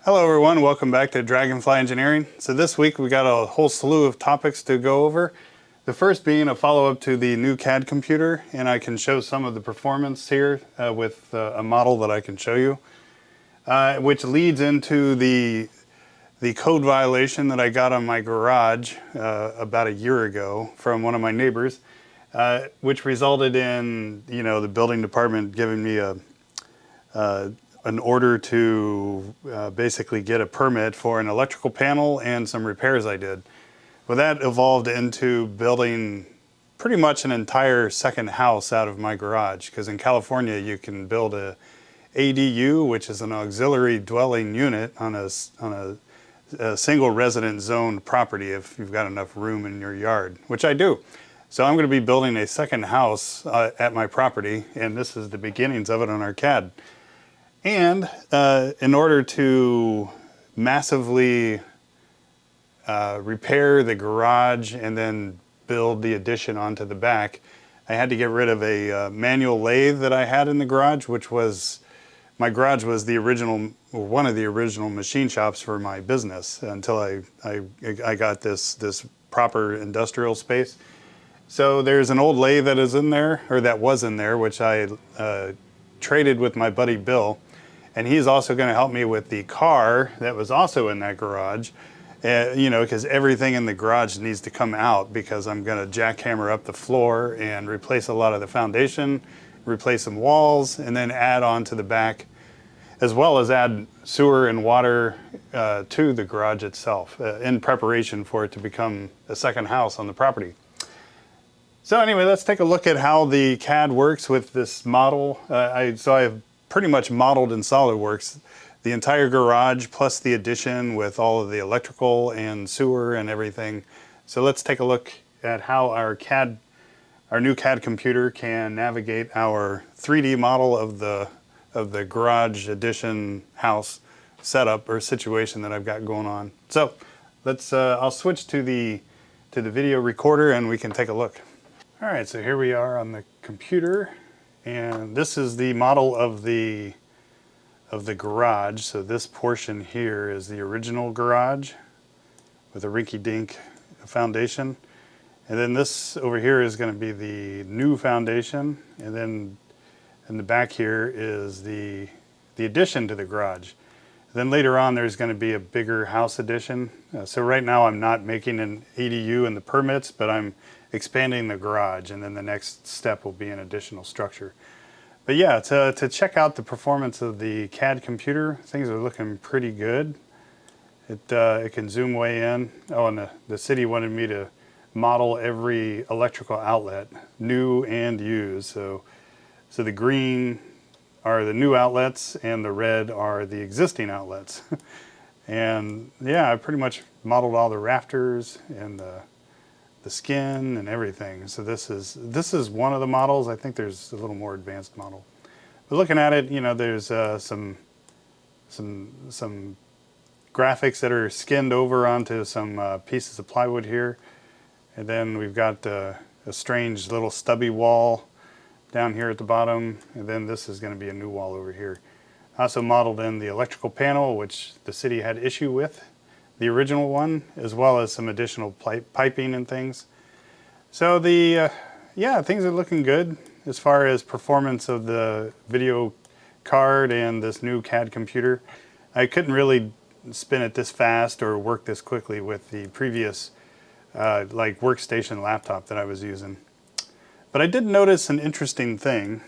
Hello everyone, welcome back to Dragonfly Engineering. So this week we got a whole slew of topics to go over. The first being a follow-up to the new CAD computer, and I can show some of the performance here with a model that I can show you, which leads into the code violation that I got on my garage about a year ago from one of my neighbors, which resulted in the building department giving me an order to basically get a permit for an electrical panel and some repairs I did. Well, that evolved into building pretty much an entire second house out of my garage, because in California you can build a ADU, which is an auxiliary dwelling unit, on a single resident zoned property if you've got enough room in your yard, which I do. So I'm going to be building a second house at my property, and this is the beginnings of it on our CAD. And in order to massively repair the garage and then build the addition onto the back, I had to get rid of a manual lathe that I had in the garage, which was, my garage was the original, or one of the original machine shops for my business until I got this proper industrial space. So there's an old lathe that is in there, or that was in there, which I traded with my buddy Bill. And he's also going to help me with the car that was also in that garage, because everything in the garage needs to come out, because I'm going to jackhammer up the floor and replace a lot of the foundation, replace some walls, and then add on to the back, as well as add sewer and water to the garage itself in preparation for it to become a second house on the property. So anyway, let's take a look at how the CAD works with this model. I've pretty much modeled in SolidWorks the entire garage plus the addition with all of the electrical and sewer and everything. So let's take a look at how our new CAD computer can navigate our 3D model of the garage addition house setup or situation that I've got going on. So I'll switch to the video recorder and we can take a look. All right, so here we are on the computer. And this is the model of the garage. So this portion here is the original garage with a rinky-dink foundation. And then this over here is going to be the new foundation. And then in the back here is the addition to the garage. Then later on there's going to be a bigger house addition. So right now I'm not making an ADU in the permits, but I'm expanding the garage, and then the next step will be an additional structure. But yeah, to check out the performance of the CAD computer, things are looking pretty good. It can zoom way in. Oh, and the city wanted me to model every electrical outlet, new and used. So the green are the new outlets, and the red are the existing outlets. And yeah, I pretty much modeled all the rafters and the skin and everything. So this is one of the models. I think there's a little more advanced model. But looking at it, there's some graphics that are skinned over onto some pieces of plywood here. And then we've got a strange little stubby wall down here at the bottom. And then this is going to be a new wall over here. I also modeled in the electrical panel, which the city had issue with, the original one, as well as some additional piping and things. So things are looking good as far as performance of the video card and this new CAD computer. I couldn't really spin it this fast or work this quickly with the previous workstation laptop that I was using. But I did notice an interesting thing.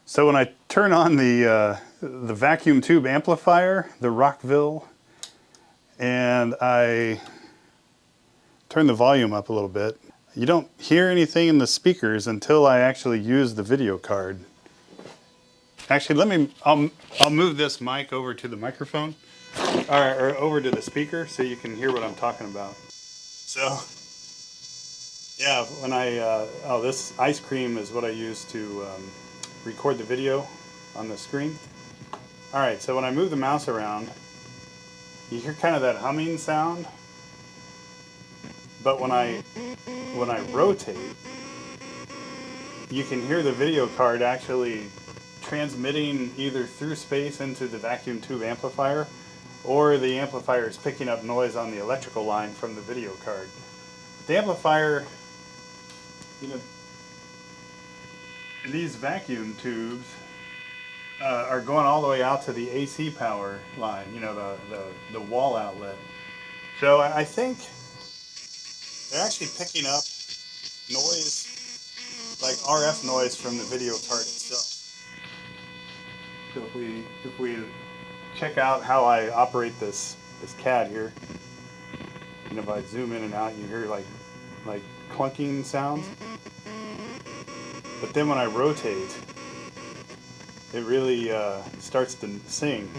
So when I turn on the vacuum tube amplifier, the Rockville, and I turn the volume up a little bit, you don't hear anything in the speakers until I actually use the video card. Actually, I'll move this mic over to the microphone, or over to the speaker, so you can hear what I'm talking about. So, yeah, when this ice cream is what I use to record the video on the screen. All right, so when I move the mouse around, you hear kind of that humming sound. But when I rotate, you can hear the video card actually transmitting either through space into the vacuum tube amplifier, or the amplifier is picking up noise on the electrical line from the video card. The amplifier, you know, these vacuum tubes are going all the way out to the AC power line, you know, the wall outlet. So I think they're actually picking up noise, like RF noise from the video card itself. So if we check out how I operate this CAD here, and if I zoom in and out, you hear like clunking sounds. But then when I rotate, it really starts to sing.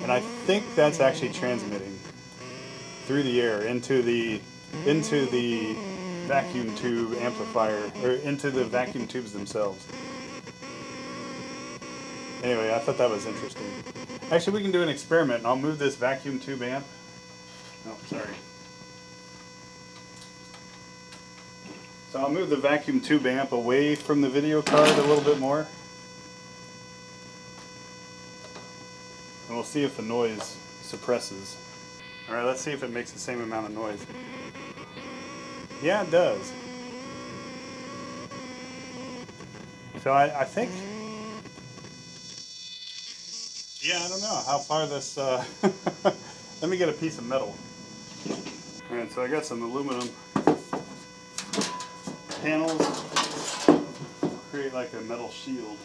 And I think that's actually transmitting through the air into the vacuum tube amplifier, or into the vacuum tubes themselves. Anyway, I thought that was interesting. Actually, we can do an experiment. I'll move this vacuum tube amp. Oh, sorry. So I'll move the vacuum tube amp away from the video card a little bit more. And we'll see if the noise suppresses. Alright, let's see if it makes the same amount of noise. Yeah, it does. So I think... Yeah, I don't know how far this... Let me get a piece of metal. Alright, so I got some aluminum panels. Create like a metal shield,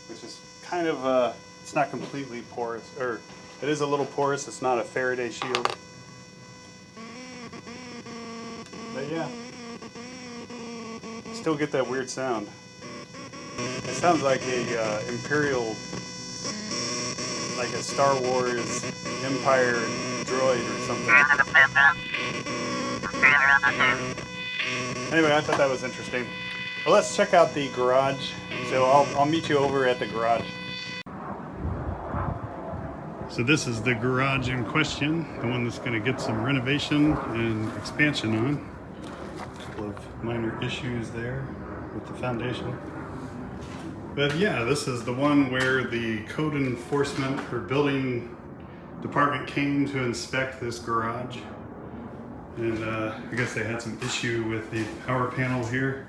which is kind of... it's not completely porous, or it is a little porous. It's not a Faraday shield. But yeah, still get that weird sound. It sounds like a Imperial, like a Star Wars Empire droid or something. Anyway, I thought that was interesting. Well, let's check out the garage. So I'll meet you over at the garage. So this is the garage in question, the one that's going to get some renovation and expansion on. A couple of minor issues there with the foundation. But yeah, this is the one where the code enforcement or building department came to inspect this garage. And I guess they had some issue with the power panel here.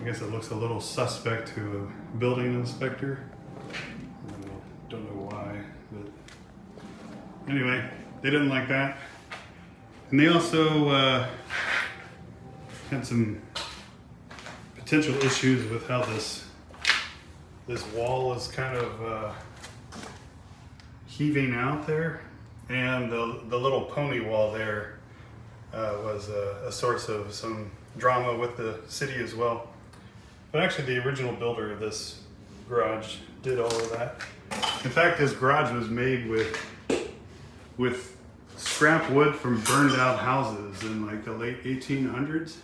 I guess it looks a little suspect to a building inspector. Don't know why, but anyway, they didn't like that. And they also had some potential issues with how this wall is kind of heaving out there, and the little pony wall there was a source of some drama with the city as well. But actually, the original builder of this garage did all of that. In fact, this garage was made with scrap wood from burned out houses in like the late 1800s.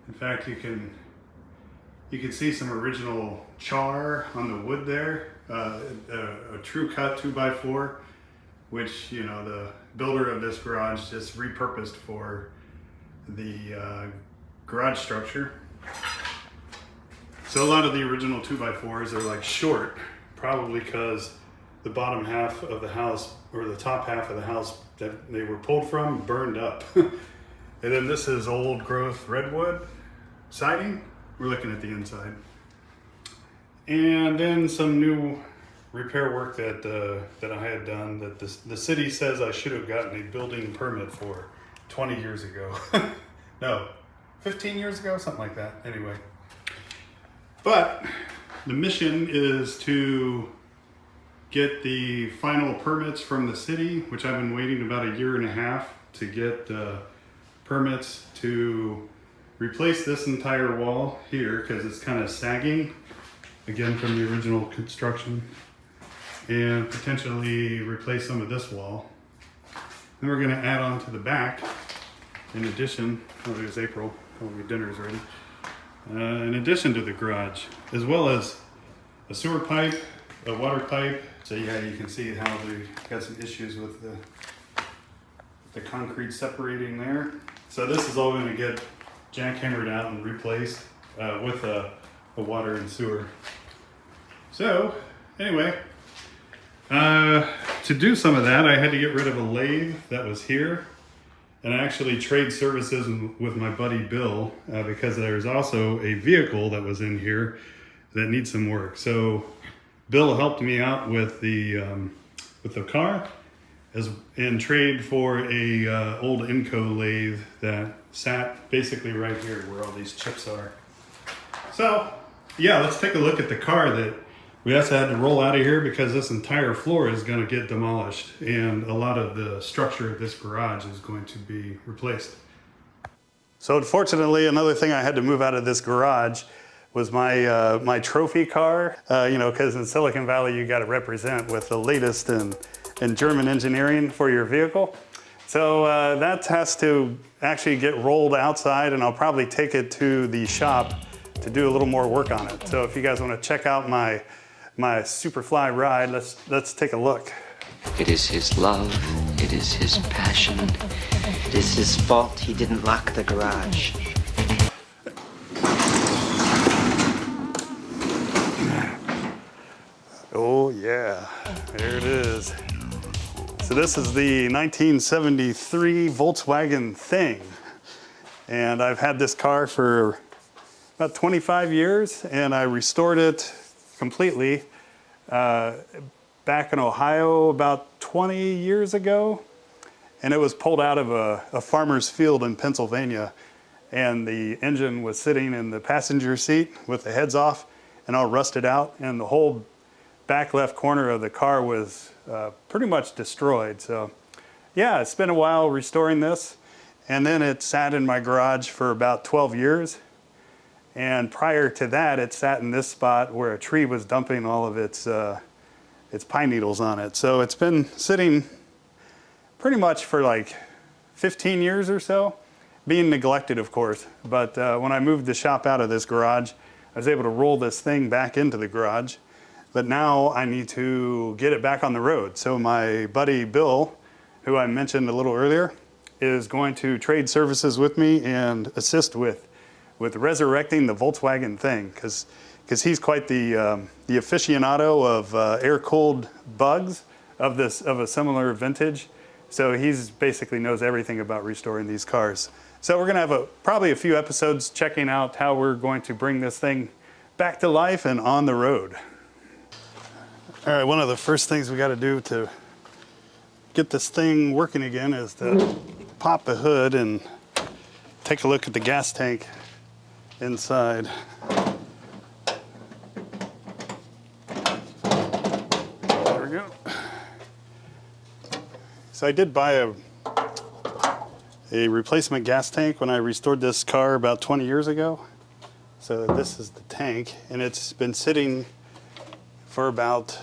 In fact, you can see some original char on the wood there, a true cut 2x4, which, you know, the builder of this garage just repurposed for the garage structure. So a lot of the original 2x4s are like short, probably because the bottom half of the house, or the top half of the house that they were pulled from, burned up. And then this is old growth redwood siding. We're looking at the inside. And then some new repair work that I had done that the city says I should have gotten a building permit for 20 years ago. No, 15 years ago, something like that. Anyway. But the mission is to get the final permits from the city, which I've been waiting about 1.5 years to get permits to replace this entire wall here, because it's kind of sagging, again from the original construction, and potentially replace some of this wall. Then we're going to add on to the back, in addition, oh, there's April, probably dinner's ready. In addition to the garage, as well as a sewer pipe, a water pipe. So yeah, you can see how they got some issues with the concrete separating there. So this is all going to get jackhammered out and replaced with a water and sewer. So anyway, to do some of that, I had to get rid of a lathe that was here, and I actually trade services with my buddy Bill because there's also a vehicle that was in here that needs some work. So Bill helped me out with the car in trade for a old Inco lathe that sat basically right here where all these chips are. So yeah, let's take a look at the car that we also had to roll out of here because this entire floor is going to get demolished and a lot of the structure of this garage is going to be replaced. So unfortunately, another thing I had to move out of this garage was my my trophy car. You know, because in Silicon Valley you got to represent with the latest in German engineering for your vehicle. So that has to actually get rolled outside, and I'll probably take it to the shop to do a little more work on it. So if you guys want to check out my Superfly ride, let's take a look. It is his love, it is his passion, it is his fault he didn't lock the garage. Oh yeah, there it is. So this is the 1973 Volkswagen Thing. And I've had this car for about 25 years, and I restored it completely back in Ohio about 20 years ago. And it was pulled out of a farmer's field in Pennsylvania, and the engine was sitting in the passenger seat with the heads off and all rusted out, and the whole back left corner of the car was pretty much destroyed. So yeah, it's been a while restoring this, and then it sat in my garage for about 12 years. And prior to that, it sat in this spot where a tree was dumping all of its pine needles on it. So it's been sitting pretty much for like 15 years or so, being neglected, of course. But when I moved the shop out of this garage, I was able to roll this thing back into the garage. But now I need to get it back on the road. So my buddy Bill, who I mentioned a little earlier, is going to trade services with me and assist with resurrecting the Volkswagen Thing, because he's quite the aficionado of air-cooled bugs of a similar vintage. So he's basically knows everything about restoring these cars. So we're gonna have probably a few episodes checking out how we're going to bring this thing back to life and on the road. All right, one of the first things we got to do to get this thing working again is to pop the hood and take a look at the gas tank inside. There we go. So I did buy a replacement gas tank when I restored this car about 20 years ago. So this is the tank, and it's been sitting for about,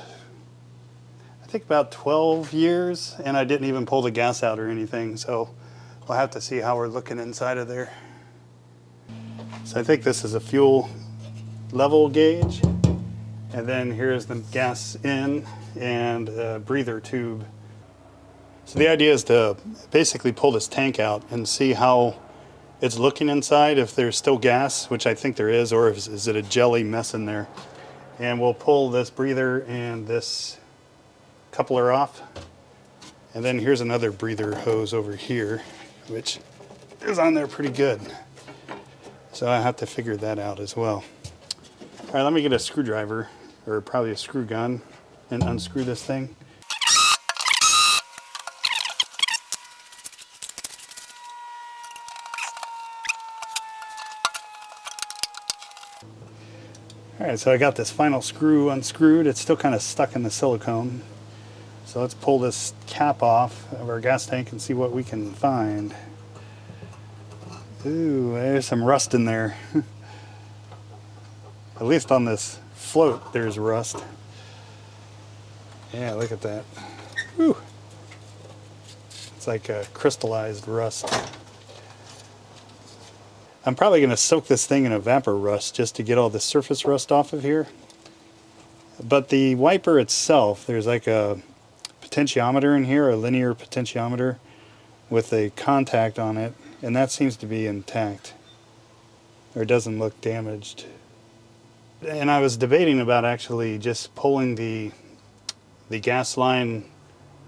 I think about 12 years, and I didn't even pull the gas out or anything. So we'll have to see how we're looking inside of there. So I think this is a fuel level gauge, and then here's the gas in and a breather tube. So the idea is to basically pull this tank out and see how it's looking inside, if there's still gas, which I think there is, or is it a jelly mess in there. And we'll pull this breather and this coupler off. And then here's another breather hose over here, which is on there pretty good. So I have to figure that out as well. All right, let me get a screwdriver, or probably a screw gun, and unscrew this thing. All right, so I got this final screw unscrewed. It's still kind of stuck in the silicone. So let's pull this cap off of our gas tank and see what we can find. Ooh, there's some rust in there. At least on this float, there's rust. Yeah, look at that. Whew. It's like a crystallized rust. I'm probably going to soak this thing in evapor rust just to get all the surface rust off of here. But the wiper itself, there's like a potentiometer in here, a linear potentiometer with a contact on it, and that seems to be intact. or it doesn't look damaged. And I was debating about actually just pulling the gas line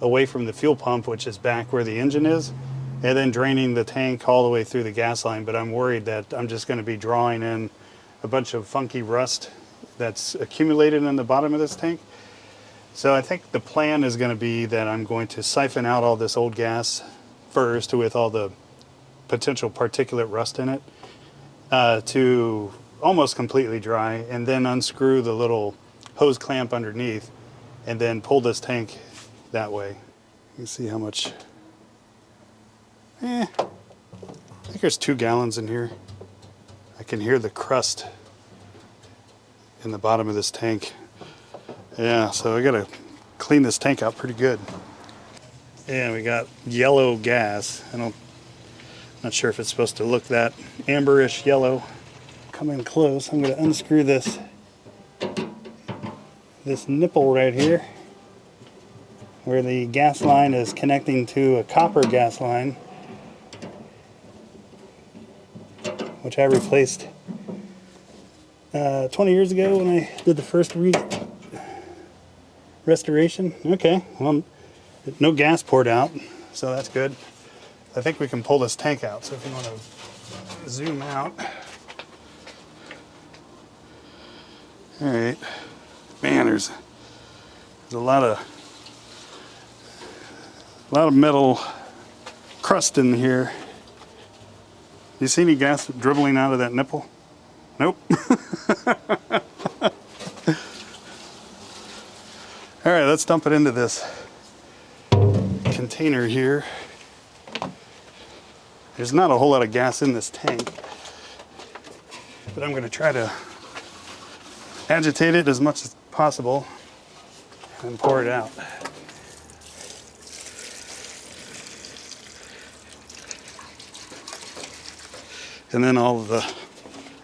away from the fuel pump, which is back where the engine is, and then draining the tank all the way through the gas line. But I'm worried that I'm just going to be drawing in a bunch of funky rust that's accumulated in the bottom of this tank. So I think the plan is going to be that I'm going to siphon out all this old gas first with all the potential particulate rust in it to almost completely dry, and then unscrew the little hose clamp underneath and then pull this tank that way. You can see how much, I think there's 2 gallons in here. I can hear the crust in the bottom of this tank. Yeah, so I gotta clean this tank out pretty good. Yeah, we got yellow gas. Not sure if it's supposed to look that amberish yellow. Coming close, I'm gonna unscrew this nipple right here, where the gas line is connecting to a copper gas line, which I replaced 20 years ago when I did the first restoration. Okay, well, no gas poured out, so that's good. I think we can pull this tank out. So if you want to zoom out. All right, man, there's a lot of metal crust in here. You see any gas dribbling out of that nipple? Nope. All right, let's dump it into this container here. There's not a whole lot of gas in this tank, but I'm going to try to agitate it as much as possible and pour it out. And then all of the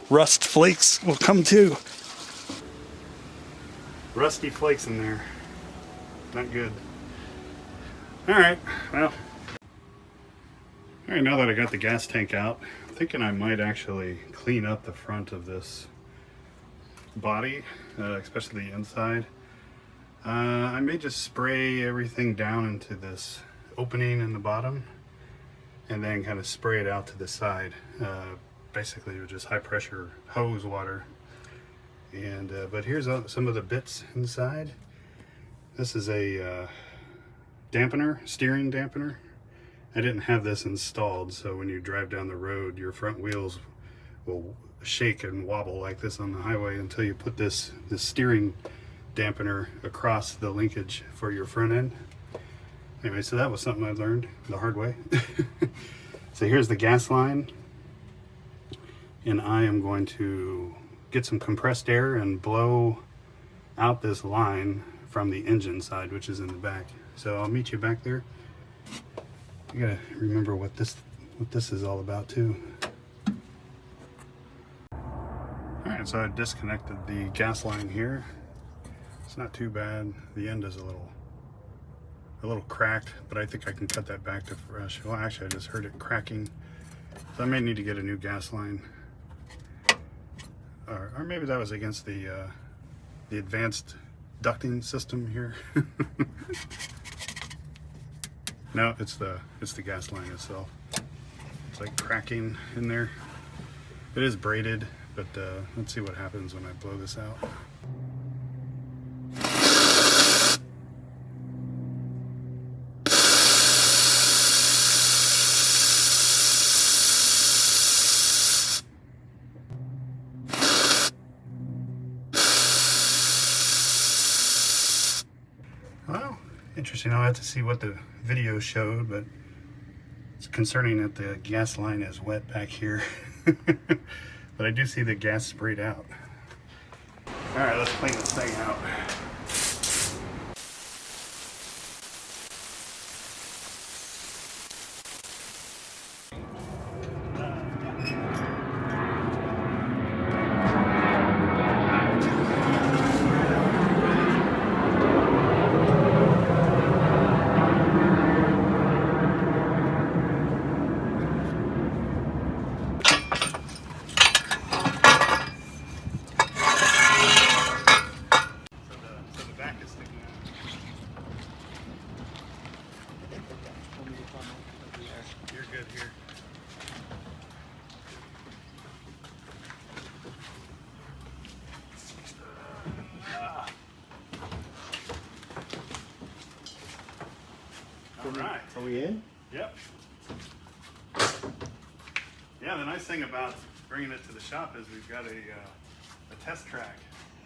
rust flakes will come too. Rusty flakes in there. Not good. All right, well. All right, now that I got the gas tank out, I'm thinking I might actually clean up the front of this body, especially the inside. I may just spray everything down into this opening in the bottom and then kind of spray it out to the side, basically with just high pressure hose water. And but here's some of the bits inside. This is a dampener, steering dampener. I didn't have this installed, so when you drive down the road, your front wheels will shake and wobble like this on the highway until you put this steering dampener across the linkage for your front end. Anyway, so that was something I learned the hard way. So here's the gas line, and I am going to get some compressed air and blow out this line from the engine side, which is in the back. So I'll meet you back there. You gotta remember what this is all about too. Alright, so I disconnected the gas line here. It's not too bad. The end is a little cracked, but I think I can cut that back to fresh. Well, actually I just heard it cracking. So I may need to get a new gas line. Or maybe that was against the advanced ducting system here. No, it's the gas line itself. It's like cracking in there. It is braided, but let's see what happens when I blow this out. Well, interesting. I'll have to see what the video showed, but it's concerning that the gas line is wet back here. But I do see the gas sprayed out. All right, let's clean this thing out. right. Are we in? Yep. Yeah, the nice thing about bringing it to the shop is we've got a test track.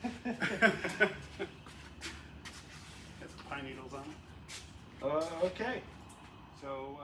Got some pine needles on it. Okay. So,